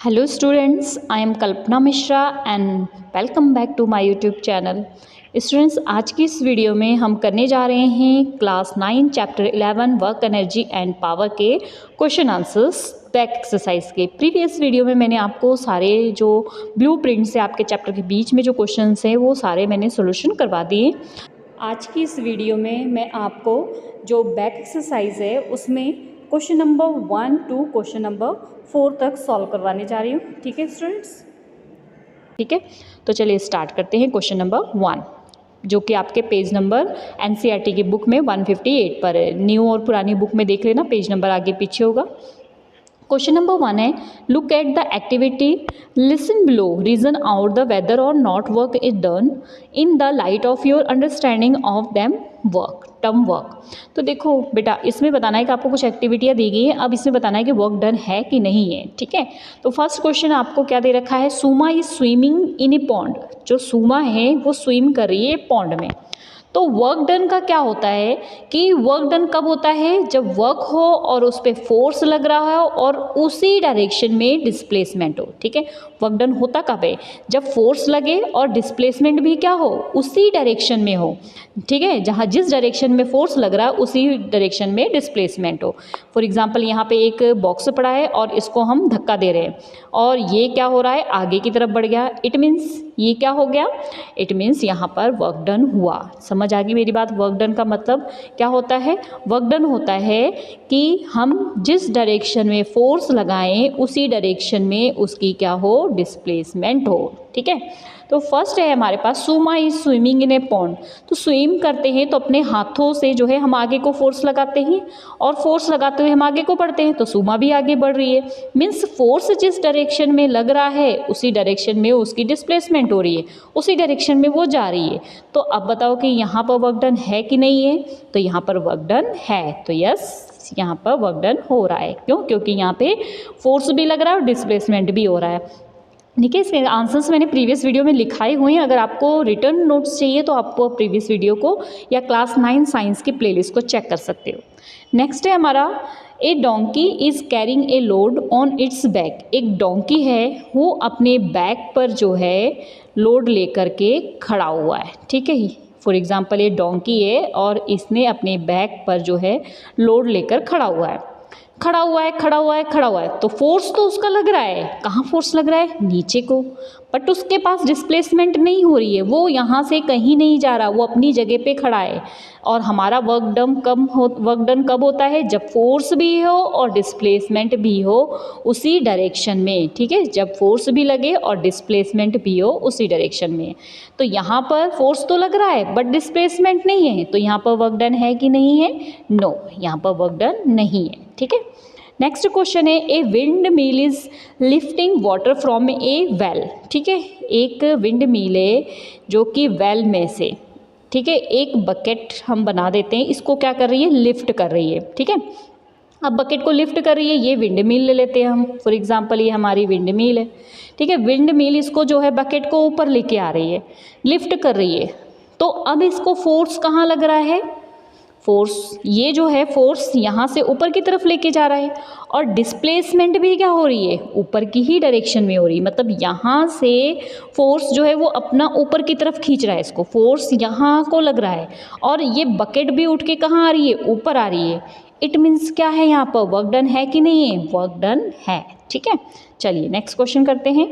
Hello students, I am Kalpana Mishra and welcome back to my YouTube channel. Students, आज की इस video में हम करने जा रहे हैं class 9 chapter 11 work energy and power के क्वेश्चन आंसर्स बैक एक्सरसाइज के। प्रीवियस वीडियो में मैंने आपको सारे जो ब्लू प्रिंट से आपके चैप्टर के बीच में जो क्वेश्चंस हैं वो सारे मैंने सोल्यूशन करवा दिए। आज की इस वीडियो में मैं आपको जो बैक एक्सरसाइज है उसमें question number 1 to question number 4 तक सॉल्व करवाने जा रही हूँ। ठीक है स्टूडेंट्स, ठीक है, तो चलिए स्टार्ट करते हैं। क्वेश्चन नंबर 1 जो कि आपके पेज नंबर एनसीईआरटी की बुक में 158 पर है। न्यू और पुरानी बुक में देख लेना, पेज नंबर आगे पीछे होगा। क्वेश्चन नंबर 1 है, look at the activity, listen below, reason out the whether or not work is done in the light of your understanding of them work, term work. तो देखो बेटा, इसमें बताना है कि आपको कुछ एक्टिविटियाँ दी गई हैं, अब इसमें बताना है कि वर्क डन है कि नहीं है। ठीक है, तो फर्स्ट क्वेश्चन आपको क्या दे रखा है, Suma is swimming in a pond. जो सुमा है वो स्विम कर रही है पॉन्ड में। तो वर्क डन का क्या होता है कि वर्क डन कब होता है, जब वर्क हो और उस पर फोर्स लग रहा हो और उसी डायरेक्शन में डिस्प्लेसमेंट हो। ठीक है, वर्क डन होता कब है, जब फोर्स लगे और डिस्प्लेसमेंट भी क्या हो, उसी डायरेक्शन में हो। ठीक है, जहाँ जिस डायरेक्शन में फोर्स लग रहा है उसी डायरेक्शन में डिस्प्लेसमेंट हो। फॉर एग्जांपल यहाँ पे एक बॉक्स पड़ा है और इसको हम धक्का दे रहे हैं और ये क्या हो रहा है, आगे की तरफ बढ़ गया। इट मीन्स ये क्या हो गया, इट मीन्स यहाँ पर वर्क डन हुआ। समझ आ गई मेरी बात। वर्क डन का मतलब क्या होता है, वर्क डन होता है कि हम जिस डायरेक्शन में फोर्स लगाएं उसी डायरेक्शन में उसकी क्या हो, डिस्प्लेसमेंट हो। ठीक है, तो फर्स्ट है हमारे पास, Suma is swimming in a pond. तो स्विम करते हैं तो अपने हाथों से जो है हम आगे को फोर्स लगाते हैं और फोर्स लगाते हुए हम आगे को बढ़ते हैं, तो सुमा भी आगे बढ़ रही है। मीन्स फोर्स जिस डायरेक्शन में लग रहा है उसी डायरेक्शन में उसकी डिस्प्लेसमेंट हो रही है, उसी डायरेक्शन में वो जा रही है। तो अब बताओ कि यहाँ पर वर्क डन है कि नहीं है, तो यहाँ पर वर्क डन है। तो यस, यहाँ पर वर्क डन हो रहा है। क्यों, क्योंकि यहाँ पे फोर्स भी लग रहा है और डिस्प्लेसमेंट भी हो रहा है। ठीक है, इसके आंसर्स मैंने प्रीवियस वीडियो में लिखाए हुए हैं। अगर आपको रिटर्न नोट्स चाहिए तो आप प्रीवियस वीडियो को या क्लास 9 साइंस की प्लेलिस्ट को चेक कर सकते हो। नेक्स्ट है हमारा, ए donkey is carrying a load on it's back. एक डोंकी है वो अपने बैक पर जो है लोड लेकर के खड़ा हुआ है। ठीक है, फॉर एग्जाम्पल ये डोंकी है और इसने अपने बैक पर जो है लोड लेकर खड़ा हुआ है, खड़ा हुआ है, खड़ा हुआ है, खड़ा हुआ है। तो फोर्स तो उसका लग रहा है, कहाँ फोर्स लग रहा है, नीचे को, बट उसके पास डिस्प्लेसमेंट नहीं हो रही है, वो यहाँ से कहीं नहीं जा रहा, वो अपनी जगह पे खड़ा है। और हमारा वर्क डन कब होता है, जब फोर्स भी हो और डिस्प्लेसमेंट भी हो उसी डायरेक्शन में। ठीक है, जब फोर्स भी लगे और डिस्प्लेसमेंट भी हो उसी डायरेक्शन में। तो यहाँ पर फोर्स तो लग रहा है बट डिस्प्लेसमेंट नहीं है, तो यहाँ पर वर्क डन है कि नहीं है, नो, यहाँ पर वर्क डन नहीं है। ठीक है, नेक्स्ट क्वेश्चन है, a wind mill is lifting water from A well. ठीक है, एक विंड मिल है जो कि वेल में से, ठीक है, एक बकेट हम बना देते हैं, इसको क्या कर रही है, लिफ्ट कर रही है। ठीक है, अब बकेट को लिफ्ट कर रही है, ये विंड मिल ले लेते हैं हम। फॉर एग्जांपल ये हमारी विंड मिल है। ठीक है, विंड मिल इसको जो है बकेट को ऊपर लेके आ रही है, लिफ्ट कर रही है। तो अब इसको फोर्स कहाँ लग रहा है, फोर्स ये जो है फोर्स यहाँ से ऊपर की तरफ लेके जा रहा है और डिस्प्लेसमेंट भी क्या हो रही है, ऊपर की ही डायरेक्शन में हो रही है। मतलब यहाँ से फोर्स जो है वो अपना ऊपर की तरफ खींच रहा है, इसको फोर्स यहाँ को लग रहा है और ये बकेट भी उठ के कहाँ आ रही है, ऊपर आ रही है। इट मीन्स क्या है, यहाँ पर वर्क डन है कि नहीं है, वर्क डन है। ठीक है, चलिए नेक्स्ट क्वेश्चन करते हैं।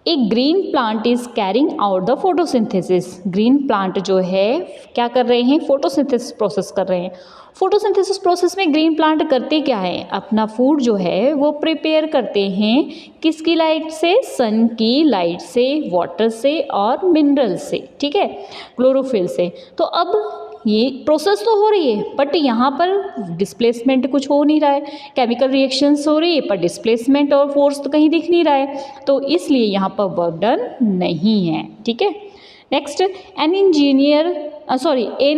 A green plant is carrying out the photosynthesis. Green plant जो है क्या कर रहे हैं, फोटोसिंथेसिस प्रोसेस कर रहे हैं। फोटोसिंथेसिस प्रोसेस में ग्रीन प्लांट करते क्या है, अपना फूड जो है वो प्रिपेयर करते हैं, किसकी लाइट से, सन की लाइट से, वाटर से और मिनरल से। ठीक है, क्लोरोफिल से। तो अब ये प्रोसेस तो हो रही है बट यहाँ पर डिस्प्लेसमेंट कुछ हो नहीं रहा है, केमिकल रिएक्शंस हो रही है पर डिस्प्लेसमेंट और फोर्स तो कहीं दिख नहीं रहा है, तो इसलिए यहाँ पर वर्क डन नहीं है। ठीक है, next, an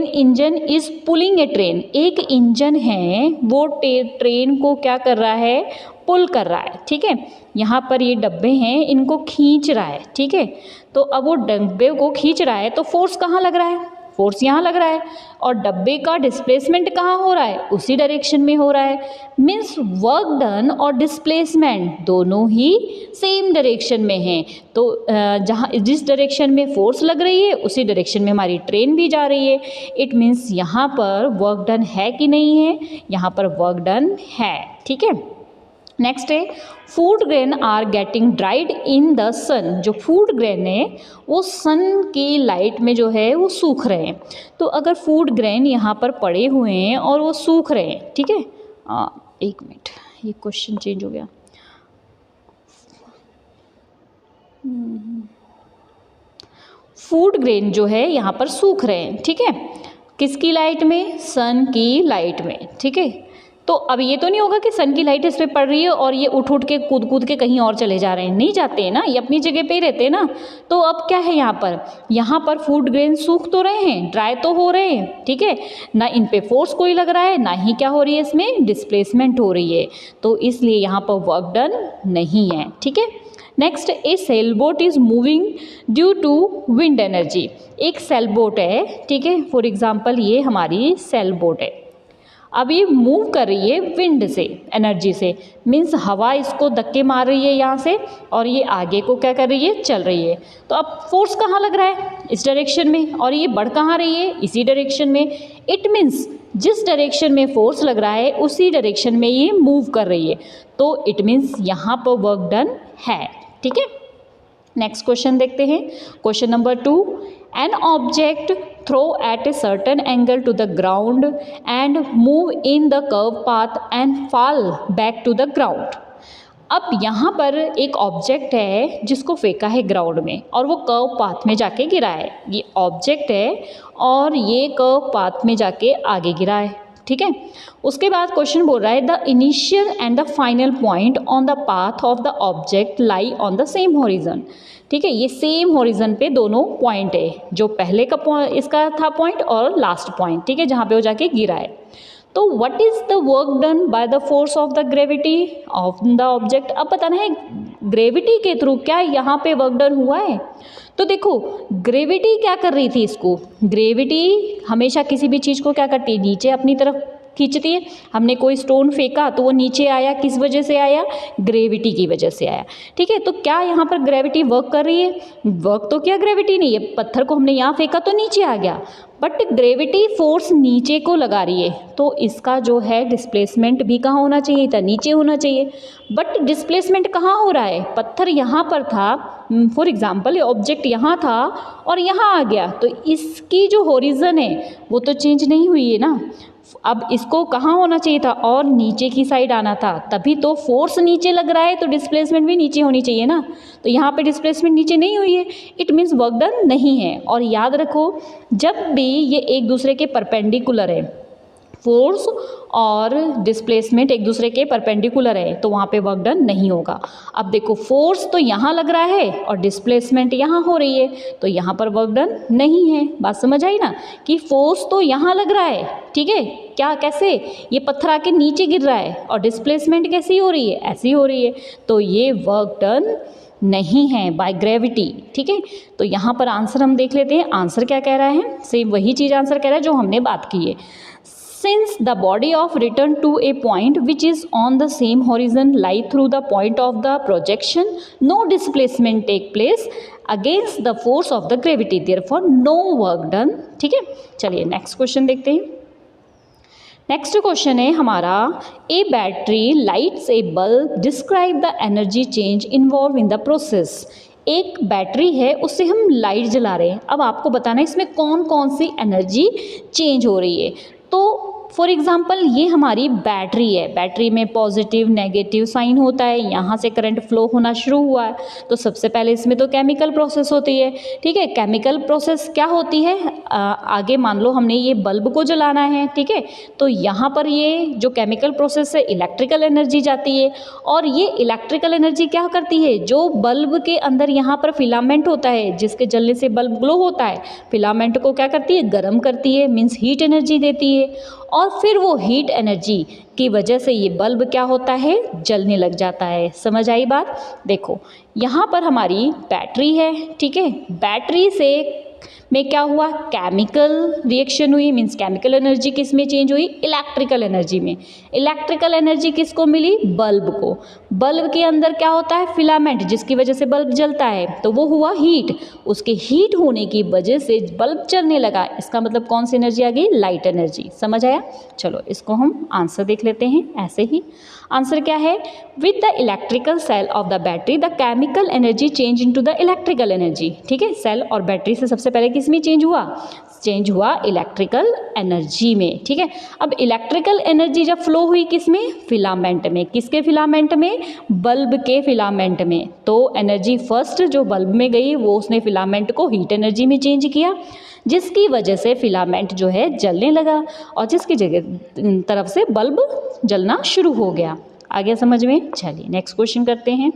engine is pulling a train. एक इंजन है वो ट्रेन को क्या कर रहा है, पुल कर रहा है। ठीक है, यहाँ पर ये डब्बे हैं, इनको खींच रहा है। ठीक है, तो अब वो डब्बे को खींच रहा है तो फोर्स कहाँ लग रहा है, फोर्स यहाँ लग रहा है, और डब्बे का डिस्प्लेसमेंट कहाँ हो रहा है, उसी डायरेक्शन में हो रहा है। मीन्स वर्क डन और डिस्प्लेसमेंट दोनों ही सेम डायरेक्शन में हैं। तो जहाँ जिस डायरेक्शन में फोर्स लग रही है उसी डायरेक्शन में हमारी ट्रेन भी जा रही है। इट मीन्स यहाँ पर वर्क डन है कि नहीं है, यहाँ पर वर्क डन है। ठीक है, नेक्स्ट है food grain are getting dried in the sun. जो फूड ग्रेन है वो सन की लाइट में जो है वो सूख रहे हैं। तो अगर फूड ग्रेन यहाँ पर पड़े हुए हैं और वो सूख रहे हैं, ठीक है, एक मिनट, ये क्वेश्चन चेंज हो गया। फूड ग्रेन जो है यहाँ पर सूख रहे हैं, ठीक है, किसकी लाइट में, सन की लाइट में। ठीक है, तो अब ये तो नहीं होगा कि सन की लाइट इस पर पड़ रही है और ये उठ उठ के कूद कूद के कहीं और चले जा रहे हैं, नहीं जाते हैं ना, ये अपनी जगह पे ही रहते हैं ना। तो अब क्या है यहाँ पर फूड ग्रेन सूख तो रहे हैं, ड्राई तो हो रहे हैं, ठीक है, ना इन पे फोर्स कोई लग रहा है, ना ही क्या हो रही है, इसमें डिस्प्लेसमेंट हो रही है, तो इसलिए यहाँ पर वर्क डन नहीं है। ठीक है, next, a sail boat is moving due to wind energy. एक सेल बोट है, ठीक है, फॉर एग्जाम्पल ये हमारी सेल बोट है, अब ये मूव कर रही है विंड से, एनर्जी से, मीन्स हवा इसको धक्के मार रही है यहाँ से और ये आगे को क्या कर रही है, चल रही है। तो अब फोर्स कहाँ लग रहा है, इस डायरेक्शन में, और ये बढ़ कहाँ रही है, इसी डायरेक्शन में। इट मीन्स जिस डायरेक्शन में फोर्स लग रहा है उसी डायरेक्शन में ये मूव कर रही है, तो इट मीन्स यहाँ पर वर्क डन है। ठीक है, नेक्स्ट क्वेश्चन देखते हैं, question number 2। An object throw at a certain angle to the ground and move in the curved path and fall back to the ground। अब यहाँ पर एक ऑब्जेक्ट है जिसको फेंका है ग्राउंड में और वो कर्व पाथ में जाके गिरा है। ये ऑब्जेक्ट है और ये कर्व पाथ में जाके आगे गिरा है। ठीक है, उसके बाद क्वेश्चन बोल रहा है the initial and the final point on the path of the object lie on the same horizon. ठीक है, ये सेम हॉरिजन पे दोनों पॉइंट है, जो पहले का इसका था पॉइंट और लास्ट पॉइंट, ठीक है, जहाँ पे वो जाके गिरा है। तो what is the work done by the force of the gravity of the object. अब बताना है ग्रेविटी के थ्रू क्या यहाँ पे वर्क डन हुआ है। तो देखो ग्रेविटी क्या कर रही थी, इसको ग्रेविटी हमेशा किसी भी चीज़ को क्या करती है, नीचे अपनी तरफ खींचती है। हमने कोई स्टोन फेंका तो वो नीचे आया, किस वजह से आया, ग्रेविटी की वजह से आया। ठीक है, तो क्या यहाँ पर ग्रेविटी वर्क कर रही है, वर्क तो क्या ग्रेविटी नहीं है, पत्थर को हमने यहाँ फेंका तो नीचे आ गया, बट ग्रेविटी फोर्स नीचे को लगा रही है, तो इसका जो है डिस्प्लेसमेंट भी कहाँ होना चाहिए था, नीचे होना चाहिए। बट डिस्प्लेसमेंट कहाँ हो रहा है, पत्थर यहाँ पर था, फॉर एग्जाम्पल ऑब्जेक्ट यहाँ था और यहाँ आ गया, तो इसकी जो हॉरिजन है वो तो चेंज नहीं हुई है ना। अब इसको कहाँ होना चाहिए था, और नीचे की साइड आना था, तभी तो फोर्स नीचे लग रहा है तो डिस्प्लेसमेंट भी नीचे होनी चाहिए ना। तो यहाँ पे डिस्प्लेसमेंट नीचे नहीं हुई है, इट मीन्स वर्क डन नहीं है। और याद रखो जब भी ये एक दूसरे के परपेंडिकुलर है, फोर्स और डिस्प्लेसमेंट एक दूसरे के परपेंडिकुलर है, तो वहाँ पे वर्क डन नहीं होगा। अब देखो फोर्स तो यहाँ लग रहा है और डिस्प्लेसमेंट यहाँ हो रही है, तो यहाँ पर वर्क डन नहीं है। बात समझ आई ना, कि फोर्स तो यहाँ लग रहा है, ठीक है, क्या कैसे, ये पत्थर आके नीचे गिर रहा है और डिस्प्लेसमेंट कैसी हो रही है, ऐसी हो रही है, तो ये वर्क डन नहीं है बाय ग्रेविटी। ठीक है, तो यहाँ पर आंसर हम देख लेते हैं, आंसर क्या कह रहा है, सेम वही चीज़ आंसर कह रहा है जो हमने बात की है। Since the body of return to a point which is on the same horizon lie through the point of the projection, no displacement take place against the force of the gravity, therefore no work done। ठीक है, चलिए next question देखते हैं। Next question है हमारा, a battery lights a bulb, describe the energy change involve in the process. एक battery है, उससे हम लाइट जला रहे हैं, अब आपको बताना है इसमें कौन कौन सी एनर्जी चेंज हो रही है। तो फॉर एग्ज़ाम्पल ये हमारी बैटरी है, बैटरी में पॉजिटिव नेगेटिव साइन होता है, यहाँ से करंट फ्लो होना शुरू हुआ है, तो सबसे पहले इसमें तो केमिकल प्रोसेस होती है। ठीक है, केमिकल प्रोसेस क्या होती है, आगे मान लो हमने ये बल्ब को जलाना है, ठीक है, तो यहाँ पर ये जो केमिकल प्रोसेस है इलेक्ट्रिकल एनर्जी जाती है, और ये इलेक्ट्रिकल एनर्जी क्या करती है, जो बल्ब के अंदर यहाँ पर फिलामेंट होता है, जिसके जलने से बल्ब ग्लो होता है, फिलामेंट को क्या करती है, गर्म करती है, मीन्स हीट एनर्जी देती है, और फिर वो हीट एनर्जी की वजह से ये बल्ब क्या होता है, जलने लग जाता है। समझ आई बात। देखो यहाँ पर हमारी बैटरी है, ठीक है, बैटरी से में क्या हुआ, केमिकल रिएक्शन हुई, मीन्स केमिकल एनर्जी किस में चेंज हुई, इलेक्ट्रिकल एनर्जी में। इलेक्ट्रिकल एनर्जी किसको मिली, बल्ब को। बल्ब के अंदर क्या होता है, फिलामेंट, जिसकी वजह से बल्ब जलता है, तो वो हुआ हीट। उसके हीट होने की वजह से बल्ब चलने लगा। इसका मतलब कौन सी एनर्जी आ गई, लाइट एनर्जी। समझ आया। चलो इसको हम आंसर देख लेते हैं। ऐसे ही आंसर क्या है, with the electrical cell of the battery the chemical energy change into the electrical energy. ठीक है, सेल और बैटरी से सबसे पहले किस में चेंज हुआ, चेंज हुआ इलेक्ट्रिकल एनर्जी में। ठीक है, अब इलेक्ट्रिकल एनर्जी जब फ्लो हुई किस में, फिलामेंट में। किसके फिलामेंट में, बल्ब के फिलामेंट में। तो एनर्जी फर्स्ट जो बल्ब में गई वो उसने फिलामेंट को हीट एनर्जी में चेंज किया, जिसकी वजह से फिलामेंट जो है जलने लगा और जिसकी जगह तरफ से बल्ब जलना शुरू हो गया। आ गया समझ में। चलिए नेक्स्ट क्वेश्चन करते हैं।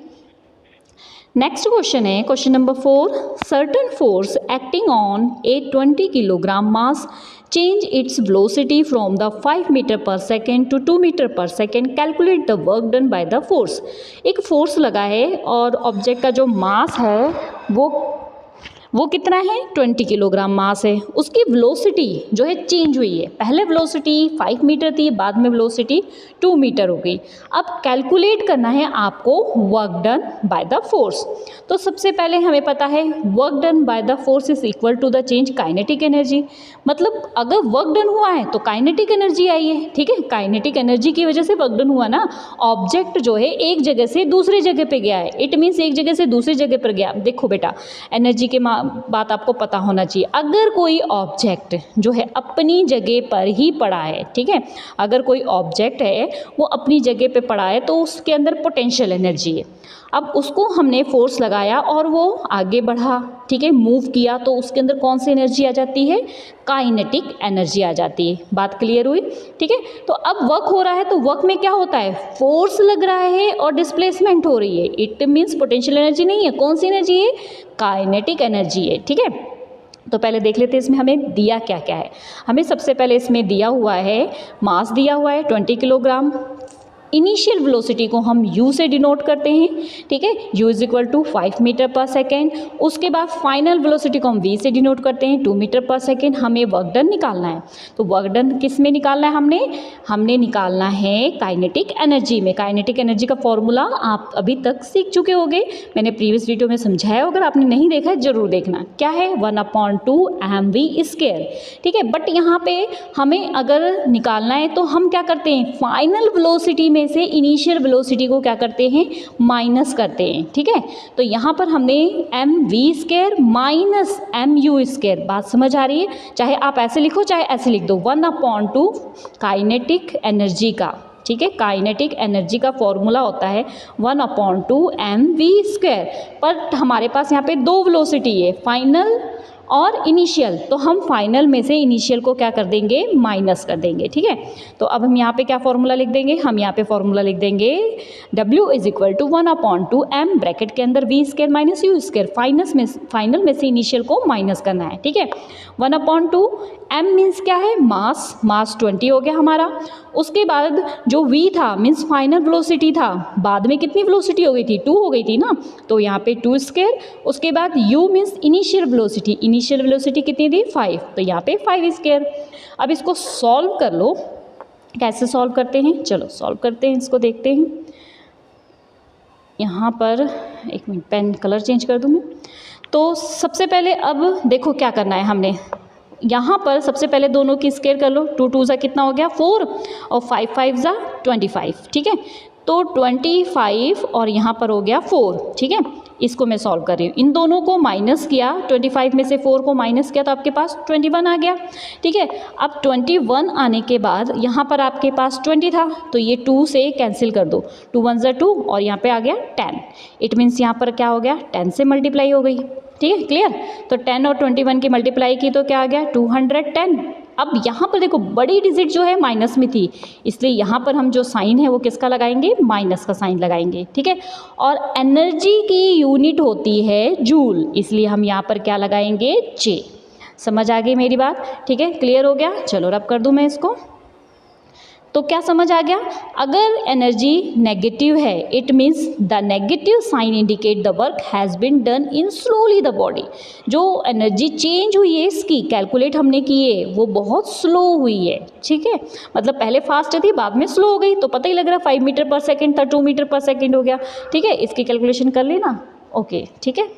नेक्स्ट क्वेश्चन है question number 4, certain force acting on a 20 kilogram mass change its velocity from the 5 metre per second to 2 metre per second, calculate the work done by the force. एक force लगा है और object का जो मास है वो कितना है, 20 किलोग्राम मास है। उसकी वेलोसिटी जो है चेंज हुई है। पहले वेलोसिटी 5 मीटर थी, बाद में वेलोसिटी 2 मीटर हो गई। अब कैलकुलेट करना है आपको work done by the force. तो सबसे पहले हमें पता है work done by the force is equal to the change kinetic energy. मतलब अगर वर्क डन हुआ है तो काइनेटिक एनर्जी आई है। ठीक है, काइनेटिक एनर्जी की वजह से वर्क डन हुआ ना। ऑब्जेक्ट जो है एक जगह से दूसरी जगह पे गया है, इट मीन्स एक जगह से दूसरी जगह पर गया। देखो बेटा, एनर्जी के बात आपको पता होना चाहिए। अगर कोई ऑब्जेक्ट जो है अपनी जगह पर ही पड़ा है, ठीक है, अगर कोई ऑब्जेक्ट है वो अपनी जगह पे पड़ा है तो उसके अंदर पोटेंशियल एनर्जी है। अब उसको हमने फोर्स लगाया और वो आगे बढ़ा, ठीक है, मूव किया, तो उसके अंदर कौन सी एनर्जी आ जाती है, काइनेटिक एनर्जी आ जाती है। बात क्लियर हुई। ठीक है, तो अब वर्क हो रहा है तो वर्क में क्या होता है, फोर्स लग रहा है और डिस्प्लेसमेंट हो रही है। इट मीन्स पोटेंशियल एनर्जी नहीं है, कौन सी एनर्जी है, काइनेटिक एनर्जी है। ठीक है, तो पहले देख लेते हैं इसमें हमें दिया क्या क्या है। हमें सबसे पहले इसमें दिया हुआ है, मास दिया हुआ है 20 किलोग्राम। इनिशियल वेलोसिटी को हम u से डिनोट करते हैं। ठीक है, u is equal to 5 metre per second. उसके बाद फाइनल वेलोसिटी को हम v से डिनोट करते हैं 2 मीटर पर सेकेंड। हमें वर्क डन निकालना है, तो वर्क डन किस में निकालना है, हमने निकालना है काइनेटिक एनर्जी में। काइनेटिक एनर्जी का फॉर्मूला आप अभी तक सीख चुके होंगे, मैंने प्रीवियस वीडियो में समझाया। अगर आपने नहीं देखा है जरूर देखना। क्या है, 1/2 mv²। ठीक है, बट यहाँ पे हमें अगर निकालना है तो हम क्या करते हैं, फाइनल वेलोसिटी में से इनिशियल वेलोसिटी को क्या करते हैं, माइनस करते हैं। ठीक है, तो यहाँ पर हमने mv² माइनस mu²। बात समझ आ रही है। चाहे आप ऐसे लिखो चाहे ऐसे लिख दो, 1/2 काइनेटिक एनर्जी का। ठीक है, काइनेटिक एनर्जी का फॉर्मूला होता है 1/2 mv²। पर हमारे पास यहाँ पे दो वेलोसिटी है, फाइनल और इनिशियल, तो हम फाइनल में से इनिशियल को क्या कर देंगे, माइनस कर देंगे। ठीक है, तो अब हम यहाँ पे क्या फॉर्मूला लिख देंगे, हम यहाँ पे फॉर्मूला लिख देंगे W is equal to 1/2 m, bracket के अंदर v² माइनस u²। फाइनल में से इनिशियल को माइनस करना है। ठीक है, 1/2 m मीन्स क्या है, मास 20 हो गया हमारा। उसके बाद जो v था मीन्स फाइनल वेलोसिटी था, बाद में कितनी वेलोसिटी हो गई थी, 2 हो गई थी ना, तो यहाँ पे 2²। उसके बाद u means initial velocity, initial velocity कितनी थी, 5, तो यहाँ पे 5²। अब इसको सॉल्व कर लो। कैसे सॉल्व करते हैं, चलो सॉल्व करते हैं, इसको देखते हैं। यहाँ पर एक मिनट, पेन कलर चेंज कर दूँ मैं। तो सबसे पहले अब देखो क्या करना है, हमने यहाँ पर सबसे पहले दोनों की स्क्वायर कर लो। 2 2 कितना हो गया 4 और 5 5 25। ठीक है, तो 25 और यहाँ पर हो गया 4। ठीक है, इसको मैं सॉल्व कर रही हूँ। इन दोनों को माइनस किया, 25 में से 4 को माइनस किया तो आपके पास 21 आ गया। ठीक है, अब 21 आने के बाद यहाँ पर आपके पास 20 था, तो ये 2 से कैंसिल कर दो, 2 1 2 और यहाँ पे आ गया 10। इट मीन्स यहाँ पर क्या हो गया, 10 से मल्टीप्लाई हो गई। ठीक है, क्लियर। तो 10 और 21 की मल्टीप्लाई की तो क्या आ गया, 210। अब यहाँ पर देखो बड़ी डिजिट जो है माइनस में थी, इसलिए यहाँ पर हम जो साइन है वो किसका लगाएंगे, माइनस का साइन लगाएंगे। ठीक है, और एनर्जी की यूनिट होती है जूल, इसलिए हम यहाँ पर क्या लगाएंगे, J। समझ आ गई मेरी बात। ठीक है, क्लियर हो गया। चलो रब कर दूँ मैं इसको। तो क्या समझ आ गया, अगर एनर्जी नेगेटिव है it means the negative sign indicate the work has been done in slowly the body. जो एनर्जी चेंज हुई है इसकी कैलकुलेट हमने की है वो बहुत स्लो हुई है, ठीक है, मतलब पहले फास्ट थी बाद में स्लो हो गई, तो पता ही लग रहा 5 मीटर पर सेकेंड था 2 मीटर पर सेकेंड हो गया, ठीक है, इसकी कैलकुलेशन कर लेना, ओके, ठीक है।